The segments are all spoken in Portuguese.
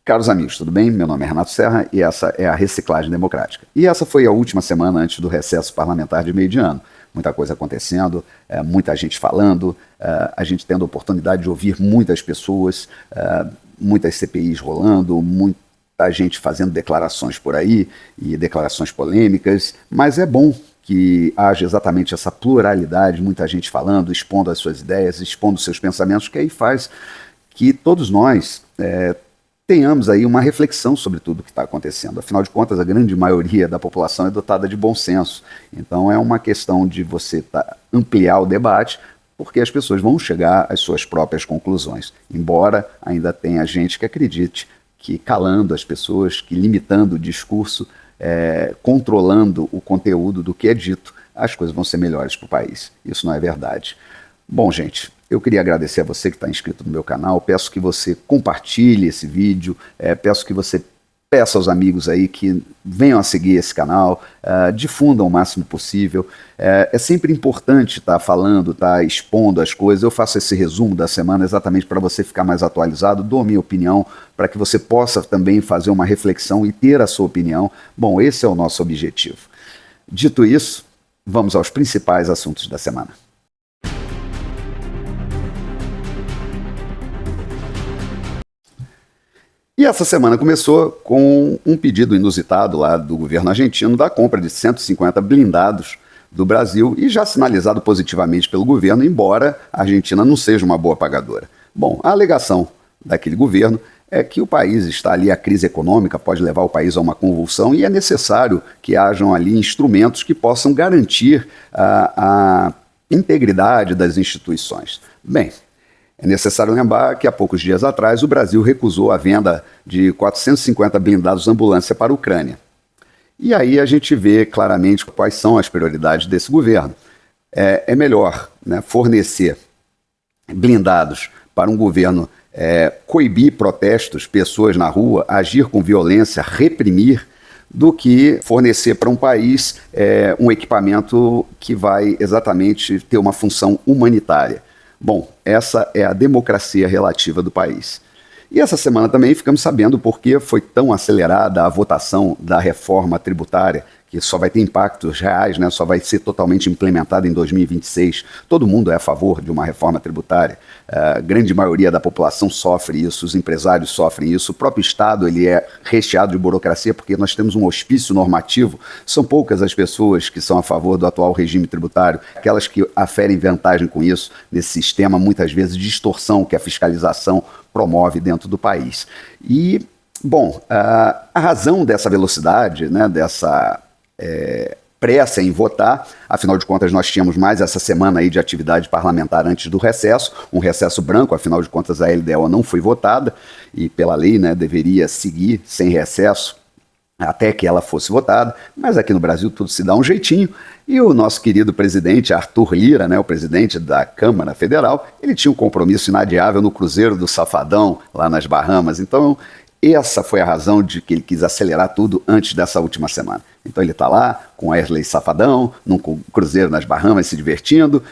Caros amigos, tudo bem? Meu nome é Renato Serra e essa é a Reciclagem Democrática. E essa foi a última semana antes do recesso parlamentar de meio de ano. Muita coisa acontecendo, muita gente falando, a gente tendo a oportunidade de ouvir muitas pessoas, muitas CPIs rolando, muita gente fazendo declarações por aí e declarações polêmicas, mas é bom que haja exatamente essa pluralidade, muita gente falando, expondo as suas ideias, expondo os seus pensamentos, que aí faz que todos nós tenhamos aí uma reflexão sobre tudo o que está acontecendo. Afinal de contas, a grande maioria da população é dotada de bom senso. Então é uma questão de você ampliar o debate, porque as pessoas vão chegar às suas próprias conclusões. Embora ainda tenha gente que acredite que calando as pessoas, que limitando o discurso, controlando o conteúdo do que é dito, as coisas vão ser melhores para o país. Isso não é verdade. Bom, gente, eu queria agradecer a você que está inscrito no meu canal, peço que você compartilhe esse vídeo, peço que você peça aos amigos aí que venham a seguir esse canal, difundam o máximo possível. É sempre importante estar falando, estar expondo as coisas. Eu faço esse resumo da semana exatamente para você ficar mais atualizado, dou a minha opinião, para que você possa também fazer uma reflexão e ter a sua opinião. Bom, esse é o nosso objetivo. Dito isso, vamos aos principais assuntos da semana. E essa semana começou com um pedido inusitado lá do governo argentino da compra de 150 blindados do Brasil e já sinalizado positivamente pelo governo, embora a Argentina não seja uma boa pagadora. Bom, a alegação daquele governo é que o país está ali, a crise econômica pode levar o país a uma convulsão e é necessário que hajam ali instrumentos que possam garantir a integridade das instituições. Bem, é necessário lembrar que há poucos dias atrás o Brasil recusou a venda de 450 blindados ambulância para a Ucrânia. E aí a gente vê claramente quais são as prioridades desse governo. É melhor, né, fornecer blindados para um governo coibir protestos, pessoas na rua, agir com violência, reprimir, do que fornecer para um país um equipamento que vai exatamente ter uma função humanitária. Bom, essa é a democracia relativa do país. E essa semana também ficamos sabendo por que foi tão acelerada a votação da reforma tributária, que só vai ter impactos reais, né? Só vai ser totalmente implementada em 2026. Todo mundo é a favor de uma reforma tributária. A grande maioria da população sofre isso, os empresários sofrem isso. O próprio Estado ele é recheado de burocracia porque nós temos um hospício normativo. São poucas as pessoas que são a favor do atual regime tributário, aquelas que aferem vantagem com isso, nesse sistema, muitas vezes, de distorção que a fiscalização promove dentro do país. E, bom, a razão dessa velocidade, né, dessa pressa em votar, afinal de contas nós tínhamos mais essa semana aí de atividade parlamentar antes do recesso, um recesso branco, afinal de contas a LDO não foi votada e pela lei, né, deveria seguir sem recesso até que ela fosse votada, mas aqui no Brasil tudo se dá um jeitinho, e o nosso querido presidente Arthur Lira, né, o presidente da Câmara Federal, ele tinha um compromisso inadiável no Cruzeiro do Safadão, lá nas Bahamas, então essa foi a razão de que ele quis acelerar tudo antes dessa última semana. Então ele está lá com Wesley Safadão, num cruzeiro nas Bahamas, se divertindo.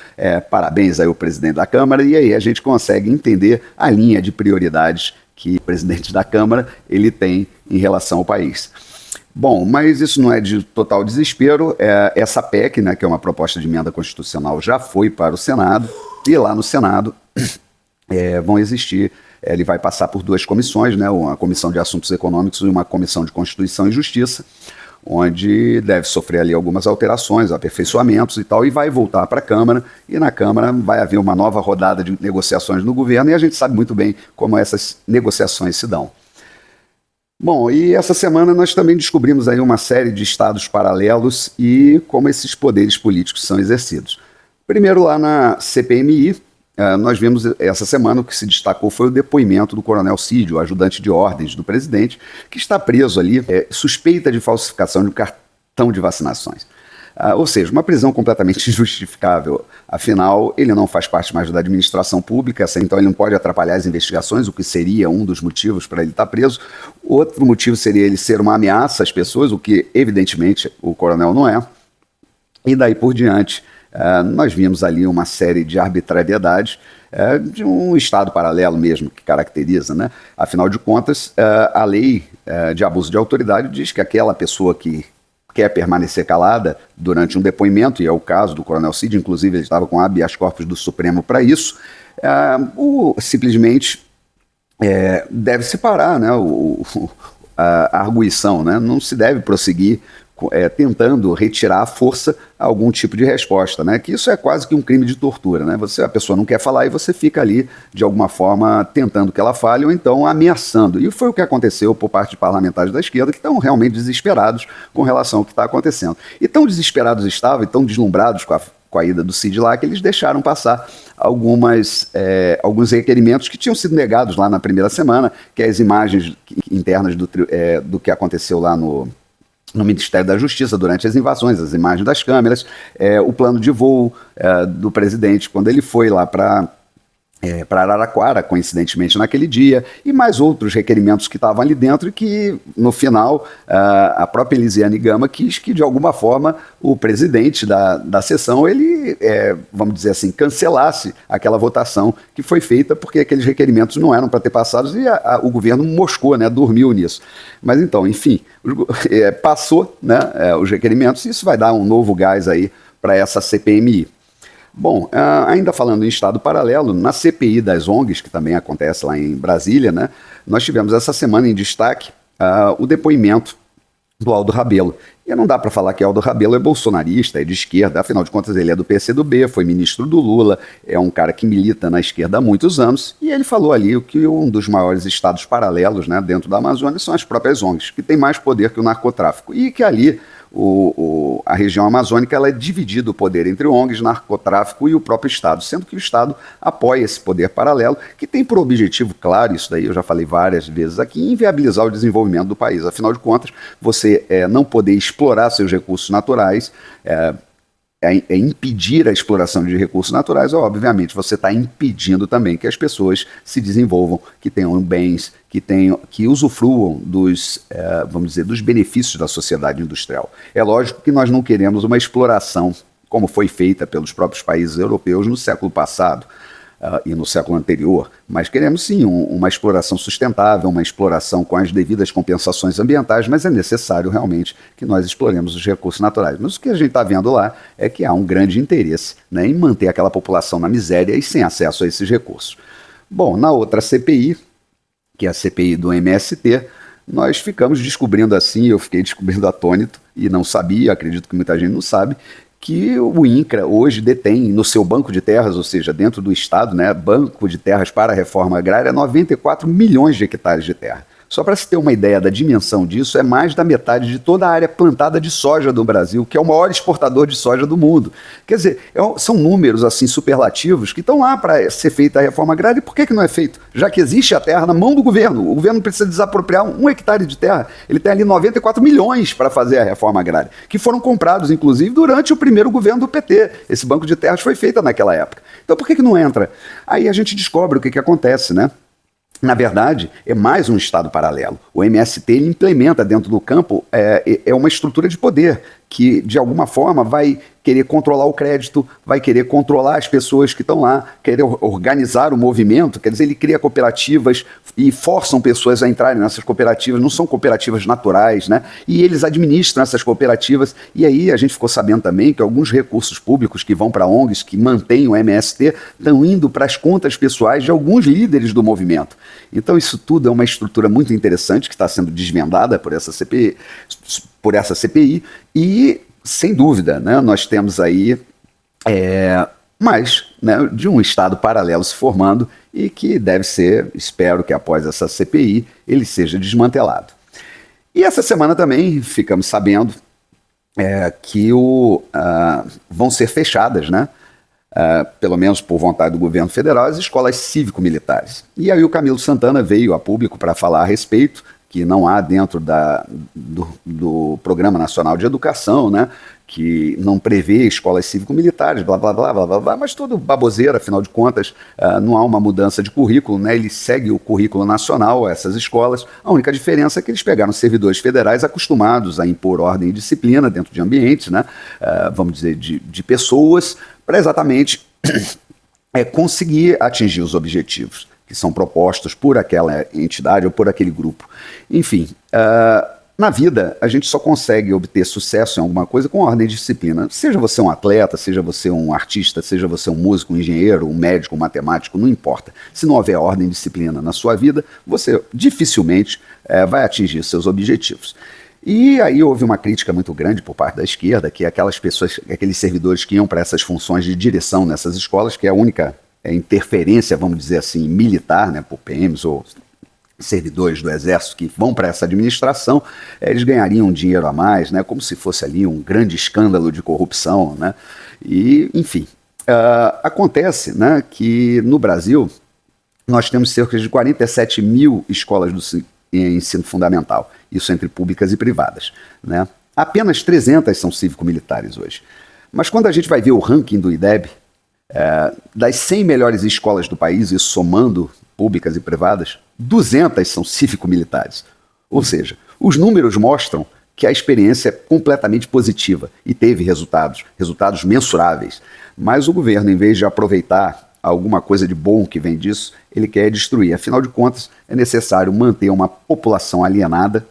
Parabéns aí ao presidente da Câmara. E aí a gente consegue entender a linha de prioridades que o presidente da Câmara ele tem em relação ao país. Bom, mas isso não é de total desespero. Essa PEC, né, que é uma proposta de emenda constitucional, já foi para o Senado. E lá no Senado vão existir... Ele vai passar por duas comissões, né, uma comissão de assuntos econômicos e uma comissão de Constituição e Justiça, onde deve sofrer ali algumas alterações, aperfeiçoamentos e tal, e vai voltar para a Câmara, e na Câmara vai haver uma nova rodada de negociações no governo, e a gente sabe muito bem como essas negociações se dão. Bom, e essa semana nós também descobrimos aí uma série de estados paralelos e como esses poderes políticos são exercidos. Primeiro lá na CPMI, nós vimos essa semana o que se destacou foi o depoimento do Coronel Cid, o ajudante de ordens do presidente, que está preso ali, suspeita de falsificação de um cartão de vacinações. Ou seja, uma prisão completamente injustificável. Afinal, ele não faz parte mais da administração pública, então ele não pode atrapalhar as investigações, o que seria um dos motivos para ele estar preso. Outro motivo seria ele ser uma ameaça às pessoas, o que evidentemente o coronel não é. E daí por diante, nós vimos ali uma série de arbitrariedades de um Estado paralelo mesmo, que caracteriza, né? Afinal de contas, a lei de abuso de autoridade diz que aquela pessoa que quer permanecer calada durante um depoimento, e é o caso do Coronel Cid, inclusive ele estava com habeas corpus do Supremo para isso, simplesmente deve se parar, né, a arguição, né? Não se deve prosseguir tentando retirar à força algum tipo de resposta, né? Que isso é quase que um crime de tortura, né? A pessoa não quer falar e você fica ali, de alguma forma, tentando que ela fale ou então ameaçando. E foi o que aconteceu por parte de parlamentares da esquerda que estão realmente desesperados com relação ao que está acontecendo. E tão desesperados estavam e tão deslumbrados com a ida do Cid lá, que eles deixaram passar alguns requerimentos que tinham sido negados lá na primeira semana, que é as imagens internas do que aconteceu lá no Ministério da Justiça durante as invasões, as imagens das câmeras, o plano de voo do presidente quando ele foi lá para Araraquara, coincidentemente naquele dia, e mais outros requerimentos que estavam ali dentro e que, no final, a própria Elisiane Gama quis que, de alguma forma, o presidente da sessão, ele, vamos dizer assim, cancelasse aquela votação que foi feita, porque aqueles requerimentos não eram para ter passados e o governo moscou, né, dormiu nisso. Mas então, enfim, passou, né, os requerimentos e isso vai dar um novo gás aí para essa CPMI. Bom, ainda falando em Estado paralelo, na CPI das ONGs, que também acontece lá em Brasília, né, nós tivemos essa semana em destaque o depoimento do Aldo Rebelo. E não dá para falar que Aldo Rebelo é bolsonarista, é de esquerda, afinal de contas ele é do PCdoB, foi ministro do Lula, é um cara que milita na esquerda há muitos anos, e ele falou ali que um dos maiores estados paralelos, né, dentro da Amazônia são as próprias ONGs, que tem mais poder que o narcotráfico, e que ali a região amazônica ela é dividida o poder entre ONGs, narcotráfico e o próprio Estado, sendo que o Estado apoia esse poder paralelo, que tem por objetivo, claro, isso daí eu já falei várias vezes aqui, inviabilizar o desenvolvimento do país. Afinal de contas, você não poder explorar seus recursos naturais, impedir a exploração de recursos naturais, obviamente você está impedindo também que as pessoas se desenvolvam, que tenham bens, que usufruam vamos dizer, dos benefícios da sociedade industrial. É lógico que nós não queremos uma exploração como foi feita pelos próprios países europeus no século passado e no século anterior, mas queremos sim uma exploração sustentável, uma exploração com as devidas compensações ambientais, mas é necessário realmente que nós exploremos os recursos naturais. Mas o que a gente está vendo lá é que há um grande interesse, né, em manter aquela população na miséria e sem acesso a esses recursos. Bom, na outra CPI, que é a CPI do MST, nós ficamos descobrindo assim, eu fiquei descobrindo atônito e não sabia, acredito que muita gente não sabe, que o INCRA hoje detém no seu banco de terras, ou seja, dentro do Estado, né, banco de terras para a reforma agrária, 94 milhões de hectares de terra. Só para se ter uma ideia da dimensão disso, é mais da metade de toda a área plantada de soja do Brasil, que é o maior exportador de soja do mundo. Quer dizer, são números assim superlativos que estão lá para ser feita a reforma agrária. E por que não é feito? Já que existe a terra na mão do governo. O governo precisa desapropriar 1 hectare de terra. Ele tem ali 94 milhões para fazer a reforma agrária, que foram comprados, inclusive, durante o primeiro governo do PT. Esse banco de terras foi feito naquela época. Então por que não entra? Aí a gente descobre o que acontece, né? Na verdade, é mais um Estado paralelo. O MST ele implementa dentro do campo uma estrutura de poder que, de alguma forma, vai querer controlar o crédito, vai querer controlar as pessoas que estão lá, querer organizar o movimento, quer dizer, ele cria cooperativas e forçam pessoas a entrarem nessas cooperativas, não são cooperativas naturais, né? E eles administram essas cooperativas, e aí a gente ficou sabendo também que alguns recursos públicos que vão para ONGs, que mantêm o MST, estão indo para as contas pessoais de alguns líderes do movimento. Então isso tudo é uma estrutura muito interessante que está sendo desvendada por essa CPI, e, sem dúvida, né, nós temos aí mais, né, de um Estado paralelo se formando e que deve ser, espero que após essa CPI, ele seja desmantelado. E essa semana também ficamos sabendo que vão ser fechadas, né, pelo menos por vontade do governo federal, as escolas cívico-militares. E aí o Camilo Santana veio a público para falar a respeito, que não há dentro do Programa Nacional de Educação, né, que não prevê escolas cívico-militares, blá, blá, blá, blá, blá, blá, mas tudo baboseira, afinal de contas, não há uma mudança de currículo, né? Ele segue o currículo nacional, essas escolas. A única diferença é que eles pegaram servidores federais acostumados a impor ordem e disciplina dentro de ambientes, né? Vamos dizer, de pessoas, para exatamente conseguir atingir os objetivos que são propostos por aquela entidade ou por aquele grupo. Enfim, na vida, a gente só consegue obter sucesso em alguma coisa com ordem e disciplina. Seja você um atleta, seja você um artista, seja você um músico, um engenheiro, um médico, um matemático, não importa. Se não houver ordem e disciplina na sua vida, você dificilmente vai atingir seus objetivos. E aí houve uma crítica muito grande por parte da esquerda, que aquelas pessoas, aqueles servidores que iam para essas funções de direção nessas escolas, que é a única interferência, vamos dizer assim, militar, né, por PMs ou servidores do Exército que vão para essa administração, eles ganhariam dinheiro a mais, né, como se fosse ali um grande escândalo de corrupção, né, e, enfim, acontece, né, que no Brasil nós temos cerca de 47 mil escolas em ensino fundamental, isso entre públicas e privadas, né, apenas 300 são cívico-militares hoje, mas quando a gente vai ver o ranking do IDEB, das 100 melhores escolas do país, isso somando públicas e privadas, 200 são cívico-militares. Ou seja, os números mostram que a experiência é completamente positiva e teve resultados mensuráveis. Mas o governo, em vez de aproveitar alguma coisa de bom que vem disso, ele quer destruir. Afinal de contas, é necessário manter uma população alienada,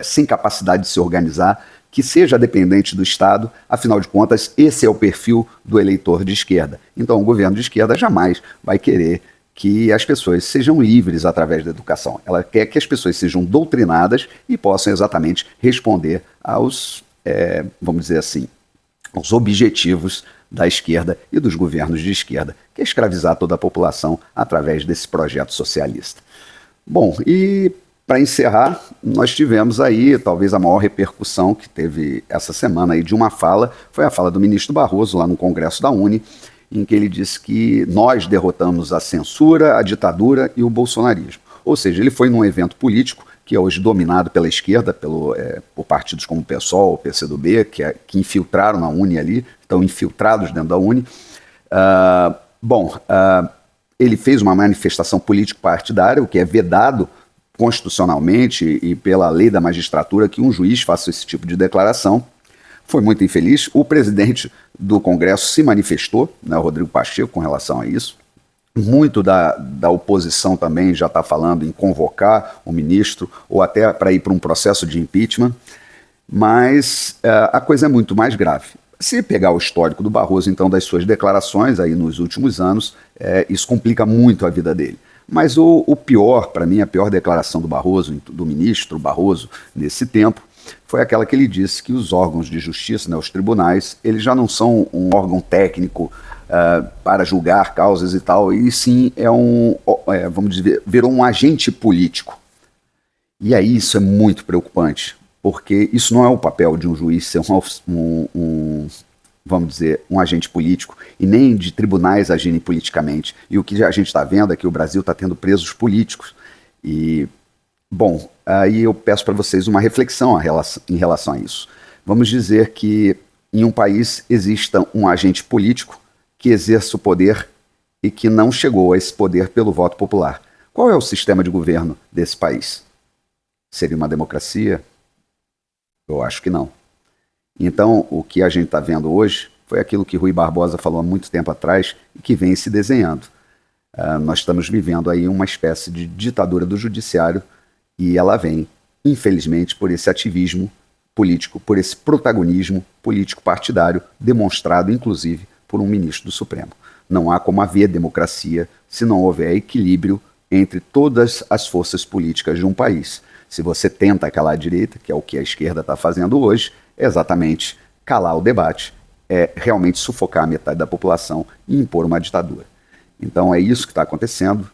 sem capacidade de se organizar, que seja dependente do Estado. Afinal de contas, esse é o perfil do eleitor de esquerda. Então, o governo de esquerda jamais vai querer que as pessoas sejam livres através da educação. Ela quer que as pessoas sejam doutrinadas e possam exatamente responder aos, vamos dizer assim, aos objetivos da esquerda e dos governos de esquerda, que é escravizar toda a população através desse projeto socialista. Bom, e para encerrar, nós tivemos aí talvez a maior repercussão que teve essa semana aí de uma fala, foi a fala do ministro Barroso lá no Congresso da UNE, em que ele disse que nós derrotamos a censura, a ditadura e o bolsonarismo. Ou seja, ele foi num evento político que é hoje dominado pela esquerda, por partidos como o PSOL, o PCdoB, que infiltraram na UNE ali, estão infiltrados dentro da UNE. Ele fez uma manifestação político-partidária, o que é vedado constitucionalmente e pela lei da magistratura que um juiz faça esse tipo de declaração. Foi muito infeliz. O presidente do Congresso se manifestou, né, o Rodrigo Pacheco, com relação a isso. Muito da oposição também já está falando em convocar o ministro ou até para ir para um processo de impeachment. Mas a coisa é muito mais grave. Se pegar o histórico do Barroso, então, das suas declarações aí nos últimos anos, isso complica muito a vida dele. Mas o pior, para mim, a pior declaração do Barroso, do ministro Barroso, nesse tempo, foi aquela que ele disse que os órgãos de justiça, né, os tribunais, eles já não são um órgão técnico para julgar causas e tal, e sim vamos dizer, virou um agente político. E aí isso é muito preocupante, porque isso não é o papel de um juiz ser vamos dizer, um agente político, e nem de tribunais agirem politicamente. E o que a gente está vendo é que o Brasil está tendo presos políticos. E, bom, aí eu peço para vocês uma reflexão em relação a isso. Vamos dizer que em um país exista um agente político que exerça o poder e que não chegou a esse poder pelo voto popular. Qual é o sistema de governo desse país? Seria uma democracia? Eu acho que não. Então, o que a gente está vendo hoje foi aquilo que Rui Barbosa falou há muito tempo atrás e que vem se desenhando. Nós estamos vivendo aí uma espécie de ditadura do judiciário e ela vem, infelizmente, por esse ativismo político, por esse protagonismo político partidário demonstrado, inclusive, por um ministro do Supremo. Não há como haver democracia se não houver equilíbrio entre todas as forças políticas de um país. Se você tenta calar a direita, que é o que a esquerda está fazendo hoje, é exatamente calar o debate, é realmente sufocar a metade da população e impor uma ditadura. Então é isso que está acontecendo,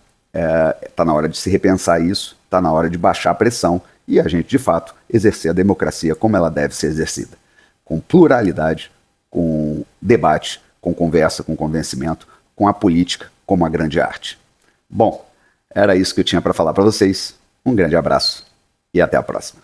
está na hora de se repensar isso, está na hora de baixar a pressão e a gente, de fato, exercer a democracia como ela deve ser exercida. Com pluralidade, com debate, com conversa, com convencimento, com a política como a grande arte. Bom, era isso que eu tinha para falar para vocês. Um grande abraço e até a próxima.